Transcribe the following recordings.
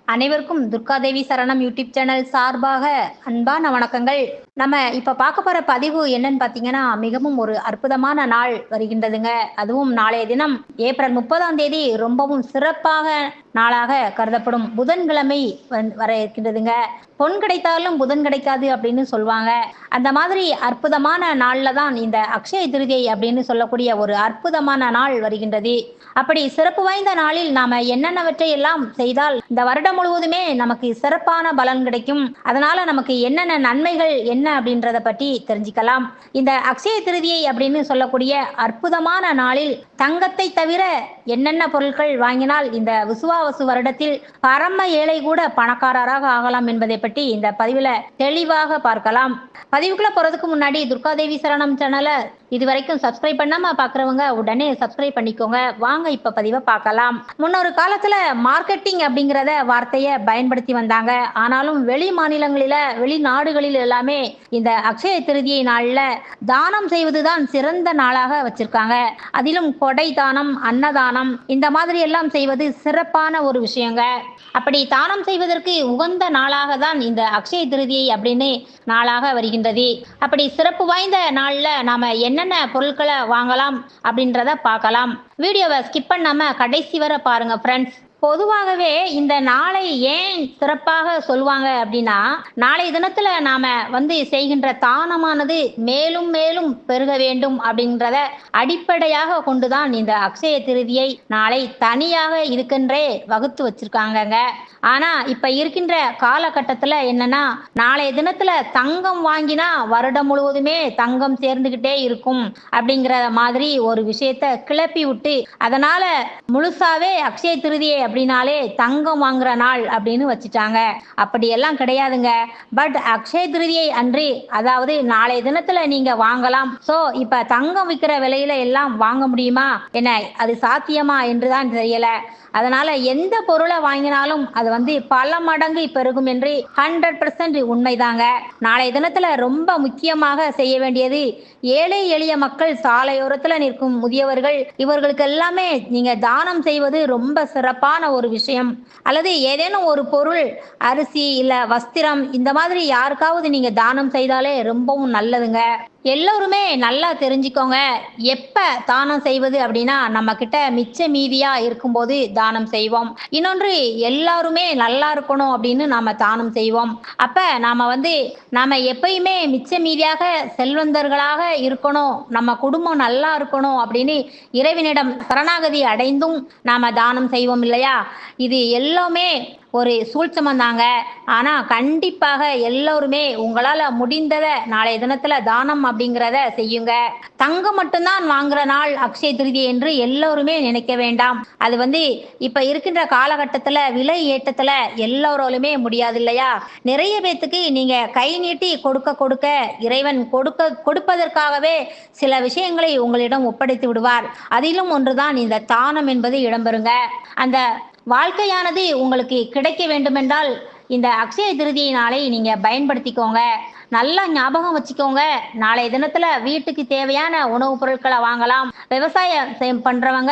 அனைவருக்கும் துர்காதேவி சரணம் YouTube channel சார்பாக அன்பான வணக்கங்கள். நம்ம இப்ப பார்க்க போற பதிவு என்னன்னு பார்த்தீங்கன்னா, மிகவும் ஒரு அற்புதமான நாள் வருகின்றதுங்க. அதுவும் நாளைய தினம் ஏப்ரல் 30ஆம் தேதி ரொம்பவும் சிறப்பாக நாளாக கருதப்படும் புதன்கிழமை வர இருக்கின்றதுங்க. பொன் கிடைத்தாலும் புதன் கிடைக்காது அப்படின்னு சொல்லுவாங்க. அந்த மாதிரி அற்புதமான நாள்ல தான் இந்த அக்ஷய திருதியை அப்படின்னு சொல்லக்கூடிய ஒரு அற்புதமான நாள் வருகின்றது. அப்படி சிறப்பு வாய்ந்த நாளில் நாம என்னென்னவற்றை எல்லாம் செய்தால் இந்த வருடம் முழுவதுமே நமக்கு சிறப்பான பலன் கிடைக்கும், அதனால நமக்கு என்னென்ன நன்மைகள் என்ன அப்படின்றத பற்றி தெரிஞ்சுக்கலாம். இந்த அக்ஷய திருதியை அப்படின்னு சொல்லக்கூடிய அற்புதமான நாளில் தங்கத்தை தவிர என்னென்ன பொருட்கள் வாங்கினால் இந்த விசுவாவசு வருடத்தில் பரம ஏழை கூட பணக்காரராக ஆகலாம் என்பதை பற்றி இந்த பதிவுல தெளிவாக பார்க்கலாம். பதிவுக்குள்ள போறதுக்கு முன்னாடி துர்காதேவி சரணம் சேனலை இதுவரைக்கும் சப்ஸ்கிரைப் பண்ணாம பாக்குறவங்க உடனே சப்ஸ்கிரைப் பண்ணிக்கோங்க. வாங்க இப்ப பதிவை பார்க்கலாம். முன்னொரு காலத்துல மார்க்கெட்டிங் அப்படிங்கிறத வார்த்தையை பயன்படுத்தி வந்தாங்க. ஆனாலும் வெளி மாநிலங்களில வெளிநாடுகளில் எல்லாமே இந்த அக்ஷய திருதியை நாள்ல தானம் செய்வதுதான் சிறந்த நாளாக வச்சிருக்காங்க. அதிலும் கொடை தானம், அன்னதானம் இந்த மாதிரி எல்லாம் செய்வது சிறப்பான ஒரு விஷயங்க. அப்படி தானம் செய்வதற்கு உகந்த நாளாக தான் இந்த அக்ஷய திருதியை அப்படின்னு நாளாக வருகின்றது. அப்படி சிறப்பு வாய்ந்த நாள்ல நாம என்னென்ன பொருட்களை வாங்கலாம் அப்படின்றத பார்க்கலாம். வீடியோவை ஸ்கிப் பண்ணாம கடைசி வரை பாருங்க ஃப்ரெண்ட்ஸ். பொதுவாகவே இந்த நாளை ஏன் சிறப்பாக சொல்லுவாங்க அப்படின்னா, நாளைய தினத்துல நாம செய்கின்ற தானமானது மேலும் மேலும் பெருக வேண்டும் அப்படின்றத அடிப்படையாக கொண்டுதான் இந்த அக்ஷய திருதியை நாளை தனியாக இதுக்கென்றே வகுத்து வச்சிருக்காங்கங்க. ஆனா இப்ப இருக்கின்ற காலகட்டத்துல என்னன்னா, நாளைய தினத்துல தங்கம் வாங்கினா வருடம் முழுவதுமே தங்கம் சேர்ந்துகிட்டே இருக்கும் அப்படிங்கிற மாதிரி ஒரு விஷயத்த கிளப்பி விட்டு, அதனால முழுசாவே அக்ஷய திருதியை அப்படின்னாலே தங்கம் வாங்குற நாள் அப்படின்னு வச்சுட்டாங்க. அப்படியெல்லாம் கிடையாதுங்க. பட் அக்ஷய திருதியை அன்று, அதாவது நாளைய தினத்துல நீங்க வாங்கலாம். சோ இப்ப தங்கம் விற்கிற விலையில எல்லாம் வாங்க முடியுமா என்ன, அது சாத்தியமா என்றுதான் தெரியல. அதனால எந்த பொருளை வாங்கினாலும் அது பல மடங்கு பெருகும் என்று 100% உண்மைதாங்க. நாளைய தினத்துல ரொம்ப முக்கியமாக செய்ய வேண்டியது, ஏழை எளிய மக்கள், சாலையோரத்துல நிற்கும் முதியவர்கள், இவர்களுக்கு எல்லாமே நீங்க தானம் செய்வது ரொம்ப சிறப்பான ஒரு விஷயம். அல்லது ஏதேனும் ஒரு பொருள், அரிசி இல்ல வஸ்திரம், இந்த மாதிரி யாருக்காவது நீங்க தானம் செய்தாலே ரொம்பவும் நல்லதுங்க. எல்லோருமே நல்லா தெரிஞ்சுக்கோங்க, எப்ப தானம் செய்வது அப்படின்னா, நம்ம கிட்ட மிச்ச மீதியா இருக்கும்போது தானம் செய்வோம். இன்னொன்று, எல்லாருமே நல்லா இருக்கணும் அப்படின்னு நாம தானம் செய்வோம். அப்ப நாம எப்பயுமே மிச்ச மீதியாக செல்வந்தர்களாக இருக்கணும், நம்ம குடும்பம் நல்லா இருக்கணும் அப்படின்னு இறைவனிடம் சரணாகதி அடைந்தும் நாம தானம் செய்வோம் இல்லையா? இது எல்லாமே ஒரு சூழ்ச்சமம் தாங்க. ஆனா கண்டிப்பாக எல்லோருமே உங்களால முடிந்ததை நாளைய தினத்துல தானம் அப்படிங்கிறத செய்யுங்க. தங்கம் மட்டும்தான் வாங்குற நாள் அக்ஷய திருதி என்று எல்லோருமே நினைக்க வேண்டாம். அது இப்ப இருக்கின்ற காலகட்டத்துல விலை ஏற்றத்துல எல்லோராலுமே முடியாது இல்லையா? நிறைய பேத்துக்கு நீங்க கை நீட்டி கொடுக்க கொடுக்க இறைவன் கொடுப்பதற்காகவே சில விஷயங்களை உங்களிடம் ஒப்படைத்து விடுவார். அதிலும் ஒன்றுதான் இந்த தானம் என்பது இடம்பெறுங்க. அந்த வாழ்க்கையானது உங்களுக்கு கிடைக்க வேண்டுமென்றால் இந்த அக்ஷய திருதியை நாளை நீங்க பயன்படுத்திக்கோங்க. நல்லா ஞாபகம் வச்சுக்கோங்க, நாளைய தினத்துல வீட்டுக்கு தேவையான உணவுப் பொருட்களை வாங்கலாம். விவசாயம் பண்றவங்க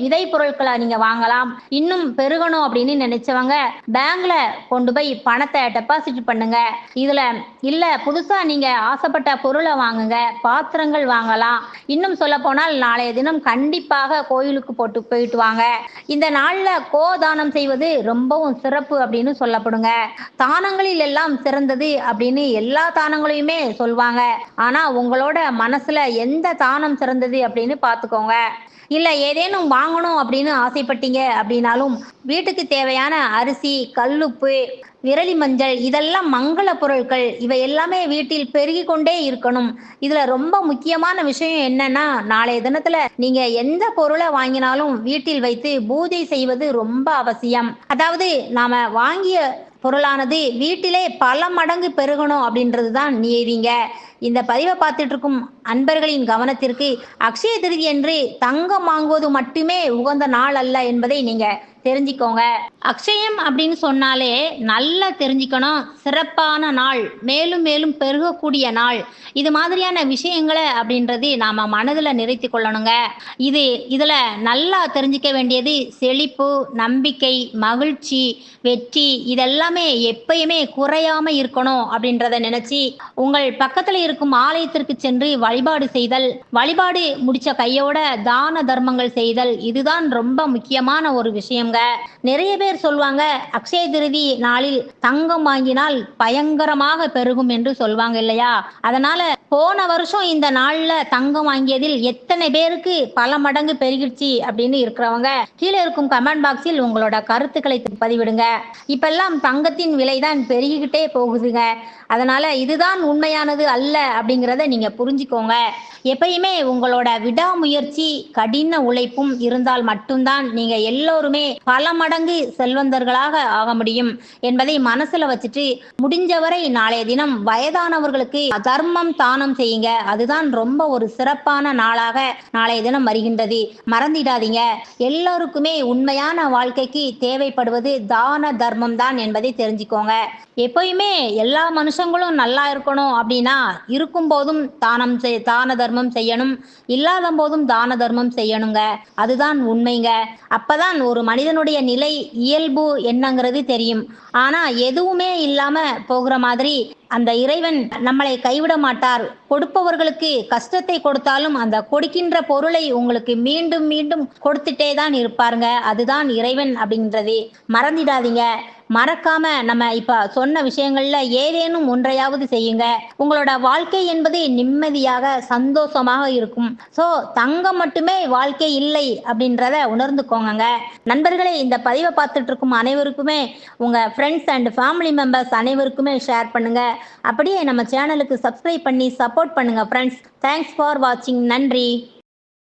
விதை பொருட்களை நீங்க வாங்கலாம். இன்னும் பெருகணும் அப்படின்னு நினைச்சவங்க பேங்க்ல கொண்டு போய் பணத்தை டெபாசிட் பண்ணுங்க. இதுல இல்ல புதுசா நீங்க ஆசைப்பட்ட பொருளை வாங்குங்க, பாத்திரங்கள் வாங்கலாம். இன்னும் சொல்ல போனால் நாளைய தினம் கண்டிப்பாக கோயிலுக்கு போயிட்டு வாங்க. இந்த நாள்ல கோதானம் செய்வது ரொம்பவும் சிறப்பு அப்படின்னு சொல்லப்படுங்க. தானங்களில் எல்லாம் சிறந்தது அப்படின்னு எல்லா தானங்களையுமே சொல்வாங்க. ஆனா உங்களோட மனசுல எந்த தானம் சிறந்தது அப்படின்னு பார்த்துக்கோங்க. இல்ல ஏதேனும் வாங்கணும் அப்படின்னு ஆசைப்பட்டீங்க அப்படின்னாலும் வீட்டுக்கு தேவையான அரிசி, கல்லுப்பு, விரலி மஞ்சள், இதெல்லாம் மங்கள பொருட்கள். இவை எல்லாமே வீட்டில் பெருகி கொண்டே இருக்கணும். இதுல ரொம்ப முக்கியமான விஷயம் என்னன்னா, நாளைய தினத்துல நீங்க எந்த பொருளை வாங்கினாலும் வீட்டில் வைத்து பூஜை செய்வது ரொம்ப அவசியம். அதாவது நாம வாங்கிய பொருளானது வீட்டிலே பல மடங்கு பெருகணும் அப்படின்றது தான் நியதிங்க. இந்த பதிவை பார்த்துட்டு இருக்கும் அன்பர்களின் கவனத்திற்கு அக்ஷய திருதி என்று தங்கம் வாங்குவது மட்டுமே உகந்த நாள் அல்ல என்பதை நீங்க தெரிஞ்சுக்கோங்க. அக்ஷயம் அப்படின்னு சொன்னாலே நல்லா தெரிஞ்சுக்கணும், சிறப்பான நாள், மேலும் மேலும் பெருகக்கூடிய நாள். இது மாதிரியான விஷயங்களை அப்படின்றது நாம மனதில் நிறைத்து கொள்ளணுங்க. இதுல நல்லா தெரிஞ்சுக்க வேண்டியது செழிப்பு, நம்பிக்கை, மகிழ்ச்சி, வெற்றி இதெல்லாமே எப்பயுமே குறையாம இருக்கணும் அப்படின்றத நினைச்சு உங்கள் பக்கத்துல இருக்கும் ஆலயத்திற்கு சென்று வழிபாடு செய்தல், வழிபாடு முடிச்ச கையோட தான தர்மங்கள் செய்தல், இதுதான் ரொம்ப முக்கியமான ஒரு விஷயங்க. நிறைய பேர் சொல்வாங்க அக்ஷய திருதி நாளில் தங்கம் வாங்கினால் பயங்கரமாக பெருகும் என்று சொல்வாங்க இல்லையா? அதனால போன வருஷம் இந்த நாள்ல தங்கம் வாங்கியதில் எத்தனை பேருக்கு பல மடங்கு பெருகிடுச்சு அப்படின்னு இருக்கிறவங்க கீழே இருக்கும் கமெண்ட் பாக்ஸில் உங்களோட கருத்துக்களை பதிவிடுங்க. இப்பெல்லாம் தங்கத்தின் விலைதான் பெருகிக்கிட்டே போகுதுங்க. அதனால இதுதான் உண்மையானது அல்ல அப்படிங்கிறத நீங்க புரிஞ்சுக்கோங்க. எப்பயுமே உங்களோட விடாமுயற்சி, கடின உழைப்பும் இருந்தால் மட்டும்தான் நீங்க எல்லோருமே பல மடங்கு செல்வந்தர்களாக ஆக முடியும் என்பதை மனசுல வச்சுட்டு முடிஞ்சவரை நாளைய தினம் வயதானவர்களுக்கு தர்மம் தானம் செய்யுங்க. அதுதான் ரொம்ப ஒரு சிறப்பான நாளாக நாளைய தினம் வருகின்றது. மறந்திடாதீங்க. எல்லோருக்குமே உண்மையான வாழ்க்கைக்கு தேவைப்படுவது தான தர்மம் தான் என்பதை தெரிஞ்சுக்கோங்க. எப்பயுமே எல்லா மனுஷங்களும் நல்லா இருக்கணும் அப்படின்னா இருக்கும் போதும் தான தர்மம் செய்யணும், இல்லாத போதும் தான தர்மம் செய்யணுங்க. அதுதான் உண்மைங்க. அப்பதான் ஒரு மனிதனுடைய நிலை, இயல்பு என்னங்கிறது தெரியும். ஆனா எதுவுமே இல்லாம போகிற மாதிரி அந்த இறைவன் நம்மளை கைவிட மாட்டார். கொடுப்பவர்களுக்கு கஷ்டத்தை கொடுத்தாலும் அந்த கொடுக்கின்ற பொருளை உங்களுக்கு மீண்டும் மீண்டும் கொடுத்துட்டே தான் இருப்பாருங்க. அதுதான் இறைவன் அப்படின்றது மறந்திடாதீங்க. மறக்காம நம்ம இப்ப சொன்ன விஷயங்கள்ல ஏதேனும் ஒன்றையாவது செய்யுங்க. உங்களோட வாழ்க்கை என்பது நிம்மதியாக சந்தோஷமாக இருக்கும். சோ தங்கம் மட்டுமே வாழ்க்கை இல்லை அப்படின்றத உணர்ந்துக்கோங்க. நண்பர்களே, இந்த பதிவை பார்த்துட்டு இருக்கும் அனைவருக்குமே உங்க ஃப்ரெண்ட்ஸ் அண்ட் ஃபேமிலி மெம்பர்ஸ் அனைவருக்குமே ஷேர் பண்ணுங்க. அப்படியே நம்ம சேனலுக்கு சப்ஸ்கிரைப் பண்ணி சப்போர்ட் பண்ணுங்க ஃப்ரெண்ட்ஸ். தேங்க்ஸ் ஃபார் வாட்சிங். நன்றி.